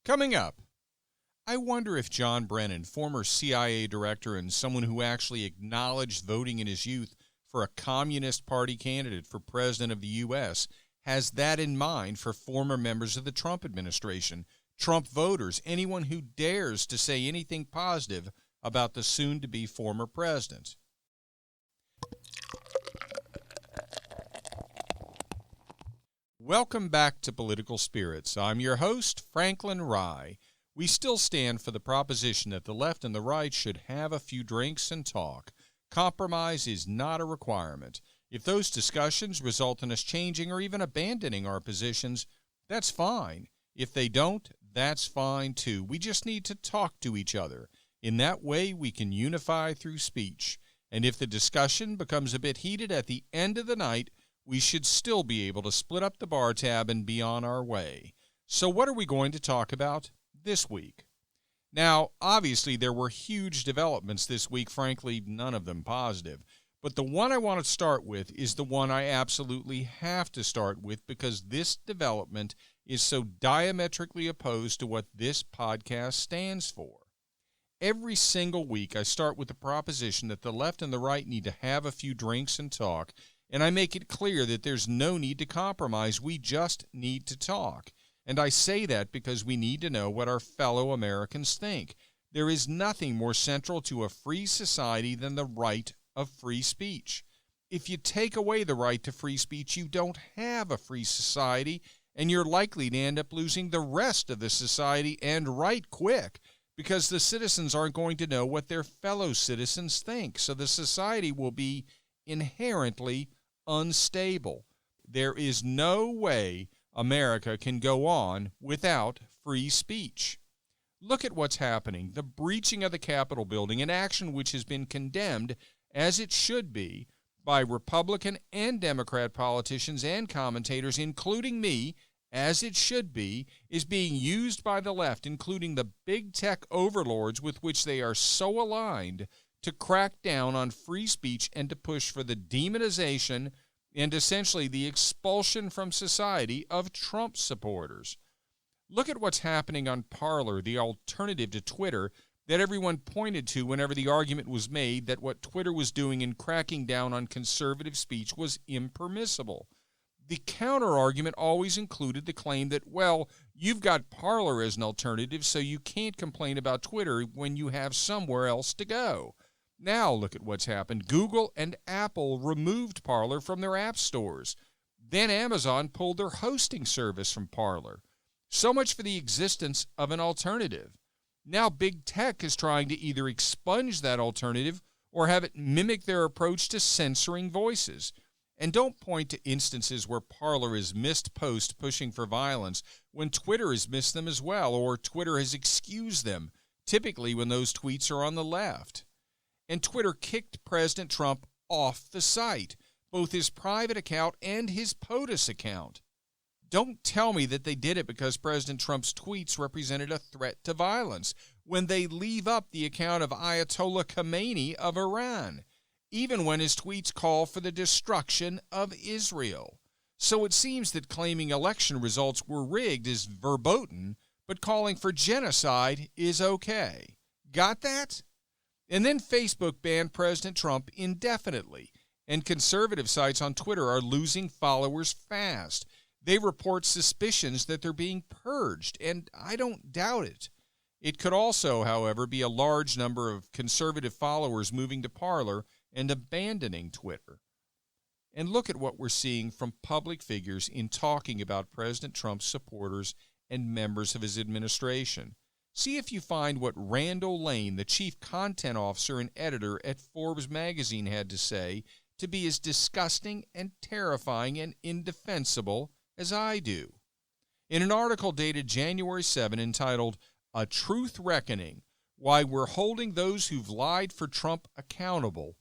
Coming up, I wonder if John Brennan, former CIA director and someone who actually acknowledged voting in his youth for a Communist Party candidate for president of the U.S., has that in mind for former members of the Trump administration, Trump voters, anyone who dares to say anything positive about the soon-to-be former president. Welcome back to Political Spirits. I'm your host, Franklin Rye. We still stand for the proposition that the left and the right should have a few drinks and talk. Compromise is not a requirement. If those discussions result in us changing or even abandoning our positions, that's fine. If they don't, that's fine too. We just need to talk to each other. In that way, we can unify through speech. And if the discussion becomes a bit heated at the end of the night, we should still be able to split up the bar tab and be on our way. So what are we going to talk about this week? Now, obviously, there were huge developments this week, frankly, none of them positive. But the one I want to start with is the one I absolutely have to start with because this development is so diametrically opposed to what this podcast stands for. Every single week, I start with the proposition that the left and the right need to have a few drinks and talk, and I make it clear that there's no need to compromise. We just need to talk. And I say that because we need to know what our fellow Americans think. There is nothing more central to a free society than the right of free speech. If you take away the right to free speech, you don't have a free society, and you're likely to end up losing the rest of the society, and right quick, because the citizens aren't going to know what their fellow citizens think. So the society will be inherently unstable. There is no way America can go on without free speech. Look at what's happening. The breaching of the Capitol building, an action which has been condemned, as it should be, by Republican and Democrat politicians and commentators, including me, as it should be, is being used by the left, including the big tech overlords with which they are so aligned, to crack down on free speech and to push for the demonization and essentially the expulsion from society of Trump supporters. Look at what's happening on Parler, the alternative to Twitter that everyone pointed to whenever the argument was made that what Twitter was doing in cracking down on conservative speech was impermissible. The counter-argument always included the claim that, well, you've got Parler as an alternative, so you can't complain about Twitter when you have somewhere else to go. Now look at what's happened. Google and Apple removed Parler from their app stores. Then Amazon pulled their hosting service from Parler. So much for the existence of an alternative. Now big tech is trying to either expunge that alternative or have it mimic their approach to censoring voices. And don't point to instances where Parler has missed posts pushing for violence when Twitter has missed them as well, or Twitter has excused them, typically when those tweets are on the left. And Twitter kicked President Trump off the site, both his private account and his POTUS account. Don't tell me that they did it because President Trump's tweets represented a threat to violence when they leave up the account of Ayatollah Khamenei of Iran, even when his tweets call for the destruction of Israel. So it seems that claiming election results were rigged is verboten, but calling for genocide is okay. Got that? And then Facebook banned President Trump indefinitely, and conservative sites on Twitter are losing followers fast. They report suspicions that they're being purged, and I don't doubt it. It could also, however, be a large number of conservative followers moving to Parler and abandoning Twitter. And look at what we're seeing from public figures in talking about President Trump's supporters and members of his administration. See if you find what Randall Lane, the chief content officer and editor at Forbes magazine, had to say to be as disgusting and terrifying and indefensible as I do. In an article dated January 7 entitled, "A Truth Reckoning, Why We're Holding Those Who've Lied for Trump Accountable,"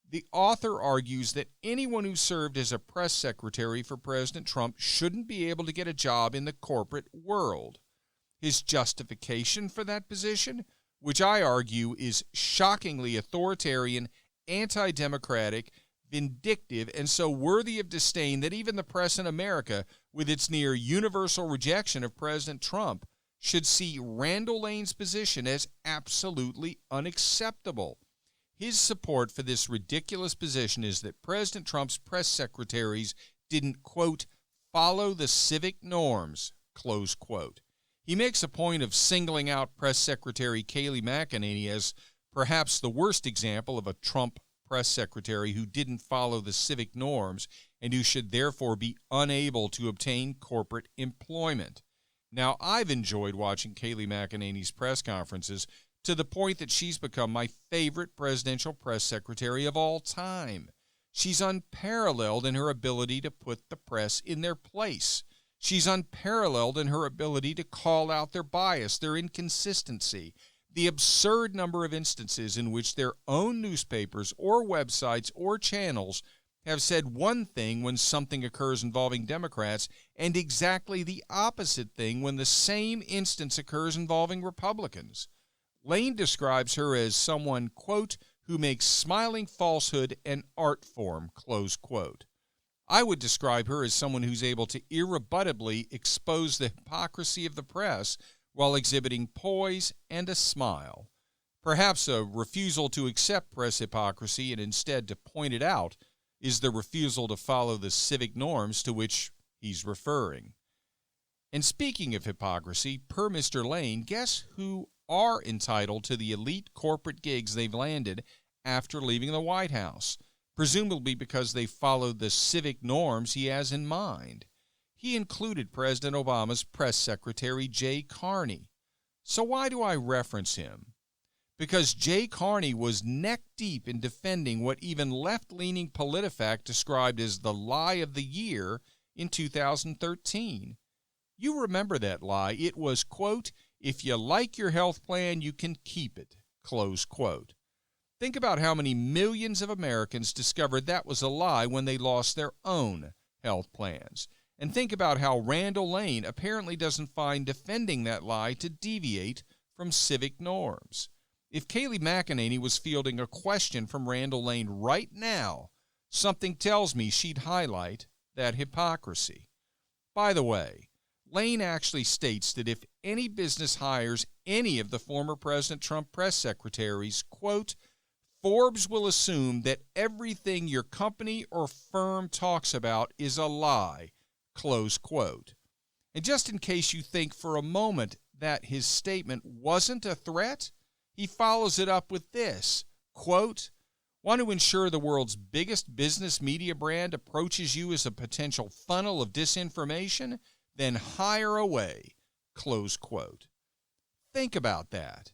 the author argues that anyone who served as a press secretary for President Trump shouldn't be able to get a job in the corporate world. His justification for that position, which I argue is shockingly authoritarian, anti-democratic, vindictive, and so worthy of disdain that even the press in America with its near universal rejection of President Trump, should see Randall Lane's position as absolutely unacceptable. His support for this ridiculous position is that President Trump's press secretaries didn't, quote, follow the civic norms, close quote. He makes a point of singling out Press Secretary Kayleigh McEnany as perhaps the worst example of a Trump press secretary who didn't follow the civic norms and who should therefore be unable to obtain corporate employment. Now, I've enjoyed watching Kayleigh McEnany's press conferences to the point that she's become my favorite presidential press secretary of all time. She's unparalleled in her ability to put the press in their place. She's unparalleled in her ability to call out their bias, their inconsistency, the absurd number of instances in which their own newspapers or websites or channels have said one thing when something occurs involving Democrats and exactly the opposite thing when the same instance occurs involving Republicans. Lane describes her as someone, quote, who makes smiling falsehood an art form, close quote. I would describe her as someone who's able to irrebuttably expose the hypocrisy of the press while exhibiting poise and a smile. Perhaps a refusal to accept press hypocrisy and instead to point it out is the refusal to follow the civic norms to which he's referring. And speaking of hypocrisy, per Mr. Lane, guess who are entitled to the elite corporate gigs they've landed after leaving the White House, presumably because they followed the civic norms he has in mind. He included President Obama's press secretary, Jay Carney. So why do I reference him? Because Jay Carney was neck-deep in defending what even left-leaning PolitiFact described as the lie of the year in 2013. You remember that lie. It was, quote, if you like your health plan, you can keep it, close quote. Think about how many millions of Americans discovered that was a lie when they lost their own health plans. And think about how Randall Lane apparently doesn't find defending that lie to deviate from civic norms. If Kayleigh McEnany was fielding a question from Randall Lane right now, something tells me she'd highlight that hypocrisy. By the way, Lane actually states that if any business hires any of the former President Trump press secretaries, quote, Forbes will assume that everything your company or firm talks about is a lie, close quote. And just in case you think for a moment that his statement wasn't a threat, he follows it up with this, quote, want to ensure the world's biggest business media brand approaches you as a potential funnel of disinformation? Then hire away, close quote. Think about that.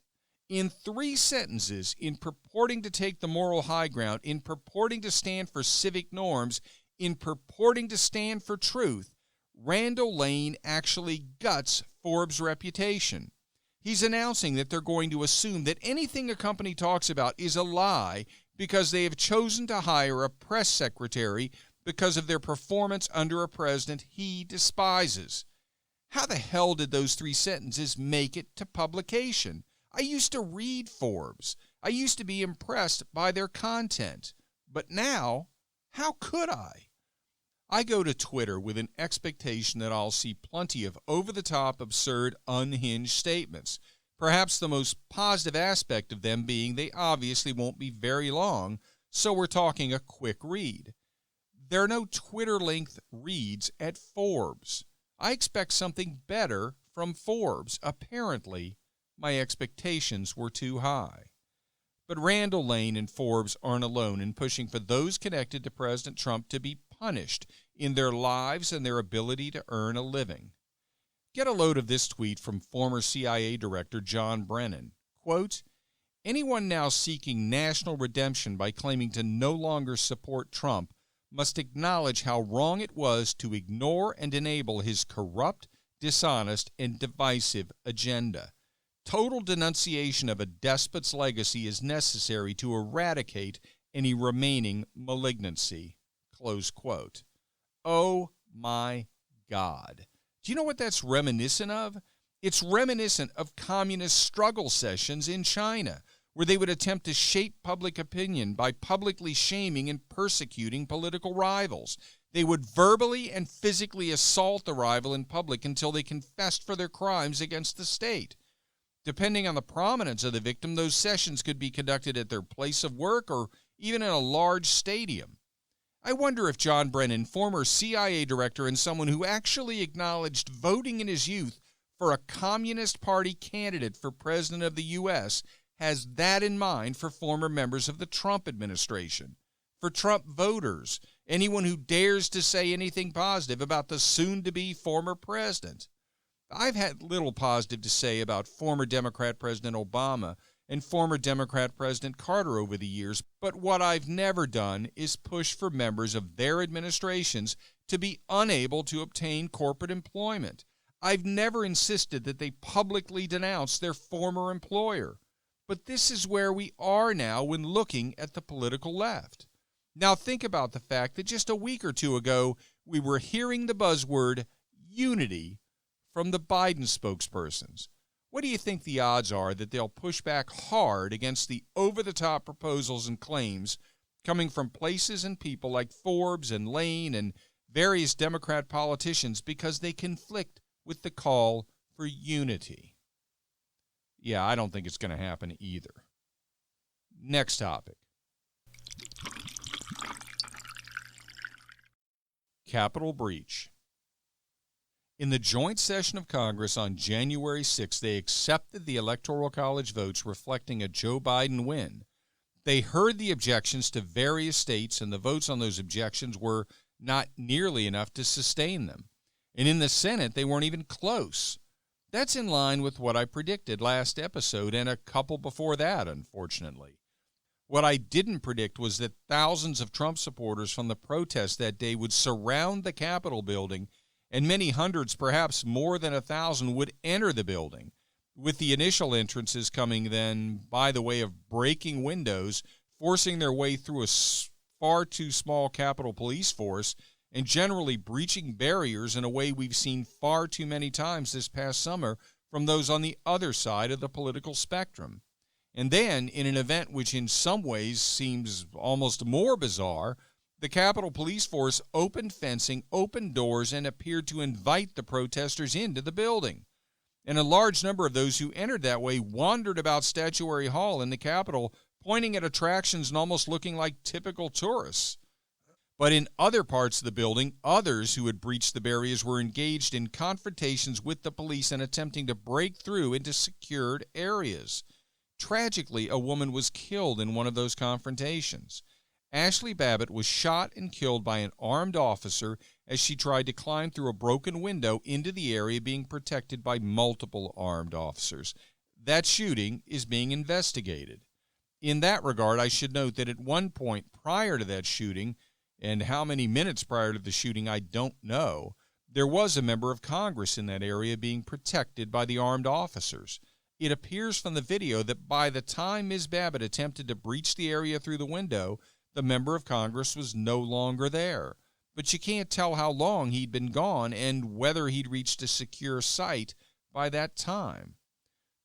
In 3 sentences, in purporting to take the moral high ground, in purporting to stand for civic norms, in purporting to stand for truth, Randall Lane actually guts Forbes' reputation. He's announcing that they're going to assume that anything a company talks about is a lie because they have chosen to hire a press secretary because of their performance under a president he despises. How the hell did those 3 sentences make it to publication? I used to read Forbes. I used to be impressed by their content. But now, how could I? I go to Twitter with an expectation that I'll see plenty of over-the-top, absurd, unhinged statements. Perhaps the most positive aspect of them being they obviously won't be very long, so we're talking a quick read. There are no Twitter-length reads at Forbes. I expect something better from Forbes. Apparently, my expectations were too high. But Randall Lane and Forbes aren't alone in pushing for those connected to President Trump to be punished in their lives and their ability to earn a living. Get a load of this tweet from former CIA Director John Brennan. Quote, anyone now seeking national redemption by claiming to no longer support Trump must acknowledge how wrong it was to ignore and enable his corrupt, dishonest, and divisive agenda. Total denunciation of a despot's legacy is necessary to eradicate any remaining malignancy. Close quote. Oh my God. Do you know what that's reminiscent of? It's reminiscent of communist struggle sessions in China, where they would attempt to shape public opinion by publicly shaming and persecuting political rivals. They would verbally and physically assault the rival in public until they confessed for their crimes against the state. Depending on the prominence of the victim, those sessions could be conducted at their place of work or even in a large stadium. I wonder if John Brennan, former CIA director and someone who actually acknowledged voting in his youth for a Communist Party candidate for President of the U.S., has that in mind for former members of the Trump administration, for Trump voters, anyone who dares to say anything positive about the soon-to-be former president. I've had little positive to say about former Democrat President Obama and former Democrat President Carter over the years, but what I've never done is push for members of their administrations to be unable to obtain corporate employment. I've never insisted that they publicly denounce their former employer. But this is where we are now when looking at the political left. Now think about the fact that just a week or two ago, we were hearing the buzzword unity from the Biden spokespersons. What do you think the odds are that they'll push back hard against the over-the-top proposals and claims coming from places and people like Forbes and Lane and various Democrat politicians because they conflict with the call for unity? Yeah, I don't think it's going to happen either. Next topic. Capitol breach. In the joint session of Congress on January 6, they accepted the Electoral College votes reflecting a Joe Biden win. They heard the objections to various states, and the votes on those objections were not nearly enough to sustain them. And in the Senate, they weren't even close. That's in line with what I predicted last episode and a couple before that, unfortunately. What I didn't predict was that thousands of Trump supporters from the protest that day would surround the Capitol building, and many hundreds, perhaps more than 1,000, would enter the building, with the initial entrances coming then by the way of breaking windows, forcing their way through a far too small Capitol Police force, and generally breaching barriers in a way we've seen far too many times this past summer from those on the other side of the political spectrum. And then, in an event which in some ways seems almost more bizarre, the Capitol Police Force opened fencing, opened doors, and appeared to invite the protesters into the building. And a large number of those who entered that way wandered about Statuary Hall in the Capitol, pointing at attractions and almost looking like typical tourists. But in other parts of the building, others who had breached the barriers were engaged in confrontations with the police and attempting to break through into secured areas. Tragically, a woman was killed in one of those confrontations. Ashley Babbitt was shot and killed by an armed officer as she tried to climb through a broken window into the area being protected by multiple armed officers. That shooting is being investigated. In that regard, I should note that at one point prior to that shooting, and how many minutes prior to the shooting I don't know, there was a member of Congress in that area being protected by the armed officers. It appears from the video that by the time Ms. Babbitt attempted to breach the area through the window, the member of Congress was no longer there. But you can't tell how long he'd been gone and whether he'd reached a secure site by that time.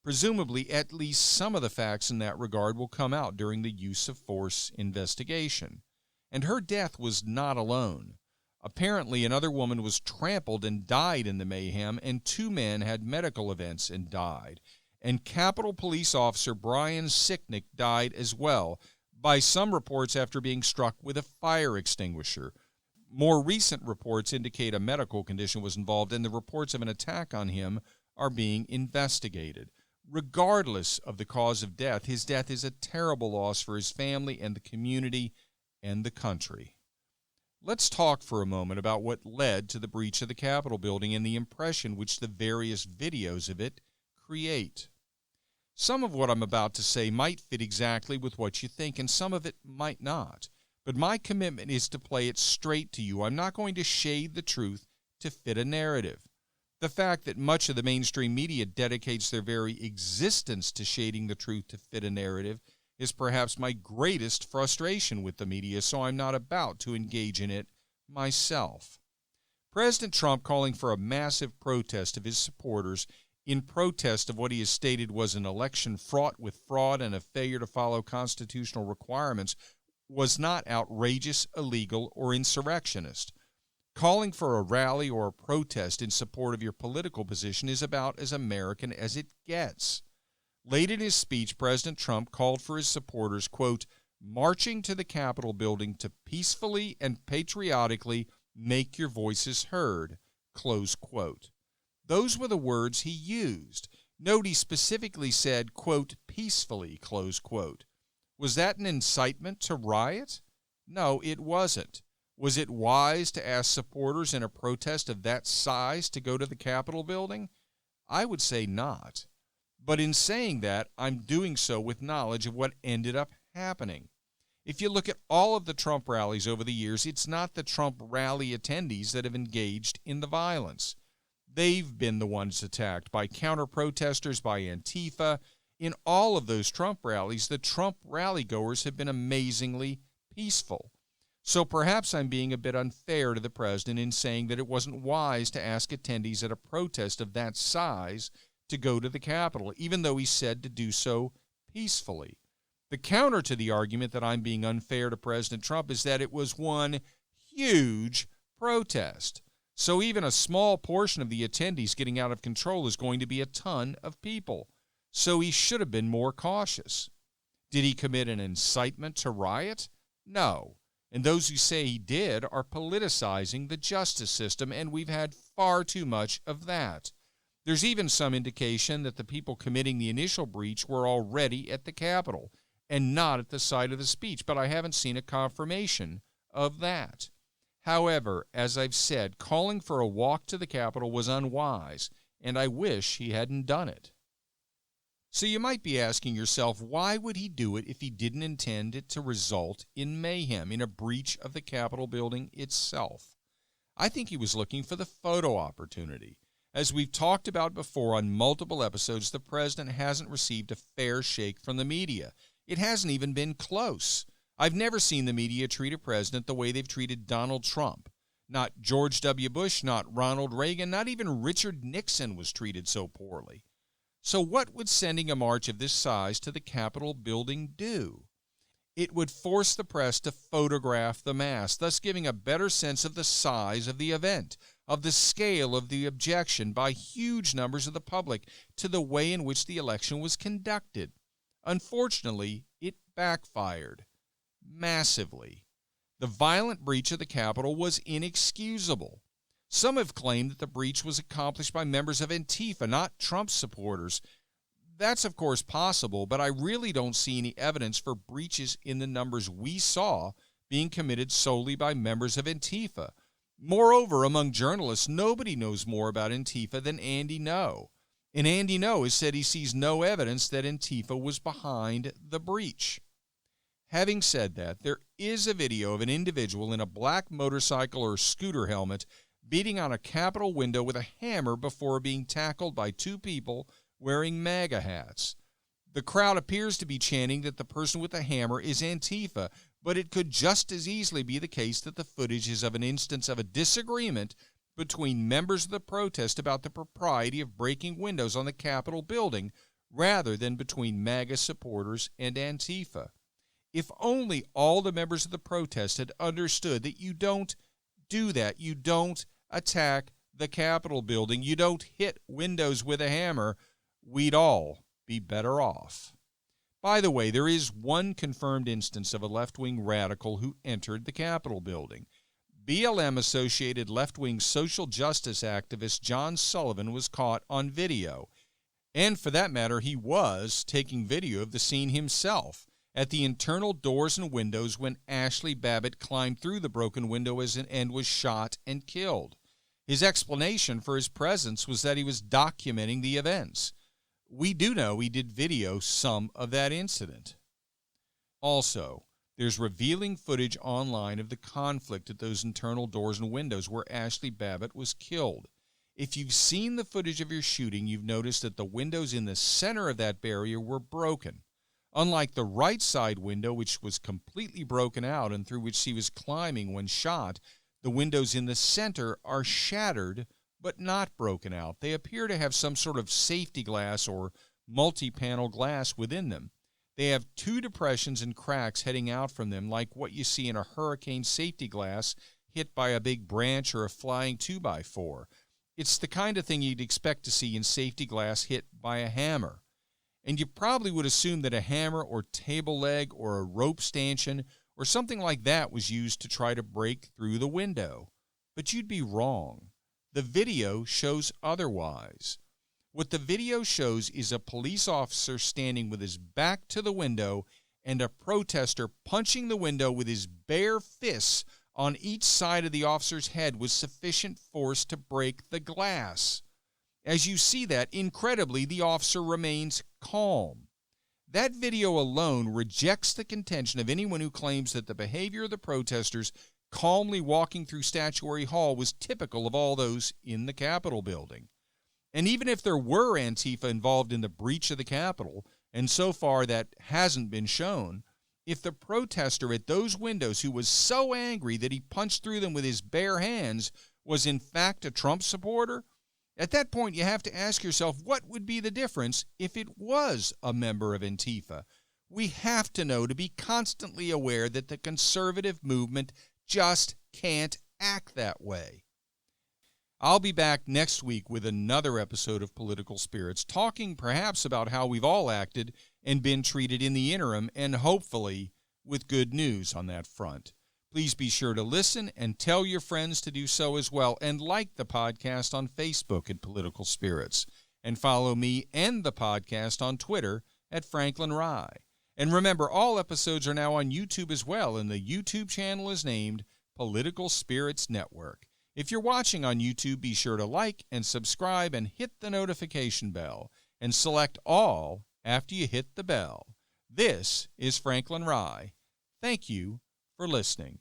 Presumably, at least some of the facts in that regard will come out during the use of force investigation. And her death was not alone. Apparently, another woman was trampled and died in the mayhem, and 2 men had medical events and died. And Capitol Police Officer Brian Sicknick died as well, by some reports after being struck with a fire extinguisher. More recent reports indicate a medical condition was involved, and the reports of an attack on him are being investigated. Regardless of the cause of death, his death is a terrible loss for his family and the community and the country. Let's talk for a moment about what led to the breach of the Capitol building and the impression which the various videos of it create. Some of what I'm about to say might fit exactly with what you think, and some of it might not. But my commitment is to play it straight to you. I'm not going to shade the truth to fit a narrative. The fact that much of the mainstream media dedicates their very existence to shading the truth to fit a narrative is perhaps my greatest frustration with the media, so I'm not about to engage in it myself. President Trump calling for a massive protest of his supporters in protest of what he has stated was an election fraught with fraud and a failure to follow constitutional requirements was not outrageous, illegal, or insurrectionist. Calling for a rally or a protest in support of your political position is about as American as it gets. Late in his speech, President Trump called for his supporters, quote, marching to the Capitol building to peacefully and patriotically make your voices heard, close quote. Those were the words he used. Note he specifically said, quote, peacefully, close quote. Was that an incitement to riot? No, it wasn't. Was it wise to ask supporters in a protest of that size to go to the Capitol building? I would say not. But in saying that, I'm doing so with knowledge of what ended up happening. If you look at all of the Trump rallies over the years, it's not the Trump rally attendees that have engaged in the violence. They've been the ones attacked by counter-protesters, by Antifa. In all of those Trump rallies, the Trump rally-goers have been amazingly peaceful. So perhaps I'm being a bit unfair to the president in saying that it wasn't wise to ask attendees at a protest of that size to go to the Capitol, even though he said to do so peacefully. The counter to the argument that I'm being unfair to President Trump is that it was one huge protest. So even a small portion of the attendees getting out of control is going to be a ton of people. So he should have been more cautious. Did he commit an incitement to riot? No. And those who say he did are politicizing the justice system, and we've had far too much of that. There's even some indication that the people committing the initial breach were already at the Capitol and not at the site of the speech, but I haven't seen a confirmation of that. However, as I've said, calling for a walk to the Capitol was unwise, and I wish he hadn't done it. So you might be asking yourself, why would he do it if he didn't intend it to result in mayhem, in a breach of the Capitol building itself? I think he was looking for the photo opportunity. As we've talked about before on multiple episodes, the president hasn't received a fair shake from the media. It hasn't even been close. I've never seen the media treat a president the way they've treated Donald Trump. Not George W. Bush, not Ronald Reagan, not even Richard Nixon was treated so poorly. So what would sending a march of this size to the Capitol building do? It would force the press to photograph the mass, thus giving a better sense of the size of the event, of the scale of the objection by huge numbers of the public to the way in which the election was conducted. Unfortunately, it backfired massively. The violent breach of the Capitol was inexcusable. Some have claimed that the breach was accomplished by members of Antifa, not Trump supporters. That's, of course, possible, but I really don't see any evidence for breaches in the numbers we saw being committed solely by members of Antifa. Moreover, among journalists, nobody knows more about Antifa than Andy Ngo. And Andy Ngo has said he sees no evidence that Antifa was behind the breach. Having said that, there is a video of an individual in a black motorcycle or scooter helmet beating on a Capitol window with a hammer before being tackled by two people wearing MAGA hats. The crowd appears to be chanting that the person with the hammer is Antifa, but it could just as easily be the case that the footage is of an instance of a disagreement between members of the protest about the propriety of breaking windows on the Capitol building, rather than between MAGA supporters and Antifa. If only all the members of the protest had understood that you don't do that, you don't attack the Capitol building, you don't hit windows with a hammer, we'd all be better off. By the way, there is one confirmed instance of a left-wing radical who entered the Capitol building. BLM-associated left-wing social justice activist John Sullivan was caught on video. And for that matter, he was taking video of the scene himself at the internal doors and windows when Ashley Babbitt climbed through the broken window and was shot and killed. His explanation for his presence was that he was documenting the events. We do know he did video some of that incident. Also, there's revealing footage online of the conflict at those internal doors and windows where Ashley Babbitt was killed. If you've seen the footage of your shooting, you've noticed that the windows in the center of that barrier were broken. Unlike the right side window, which was completely broken out and through which she was climbing when shot, the windows in the center are shattered but not broken out. They appear to have some sort of safety glass or multi-panel glass within them. They have 2 depressions and cracks heading out from them, like what you see in a hurricane safety glass hit by a big branch or a flying 2x4. It's the kind of thing you'd expect to see in safety glass hit by a hammer. And you probably would assume that a hammer or table leg or a rope stanchion or something like that was used to try to break through the window. But you'd be wrong. The video shows otherwise. What the video shows is a police officer standing with his back to the window and a protester punching the window with his bare fists on each side of the officer's head with sufficient force to break the glass. As you see that, incredibly, the officer remains calm. That video alone rejects the contention of anyone who claims that the behavior of the protesters calmly walking through Statuary Hall was typical of all those in the Capitol building. And even if there were Antifa involved in the breach of the Capitol, and so far that hasn't been shown, if the protester at those windows who was so angry that he punched through them with his bare hands was in fact a Trump supporter, at that point you have to ask yourself, what would be the difference if it was a member of Antifa? We have to know, to be constantly aware that the conservative movement just can't act that way. I'll be back next week with another episode of Political Spirits, talking perhaps about how we've all acted and been treated in the interim, and hopefully with good news on that front. Please be sure to listen and tell your friends to do so as well, and like the podcast on Facebook at Political Spirits, and follow me and the podcast on Twitter at Franklin Rye. And remember, all episodes are now on YouTube as well, and the YouTube channel is named Political Spirits Network. If you're watching on YouTube, be sure to like and subscribe and hit the notification bell, and select all after you hit the bell. This is Franklin Rye. Thank you for listening.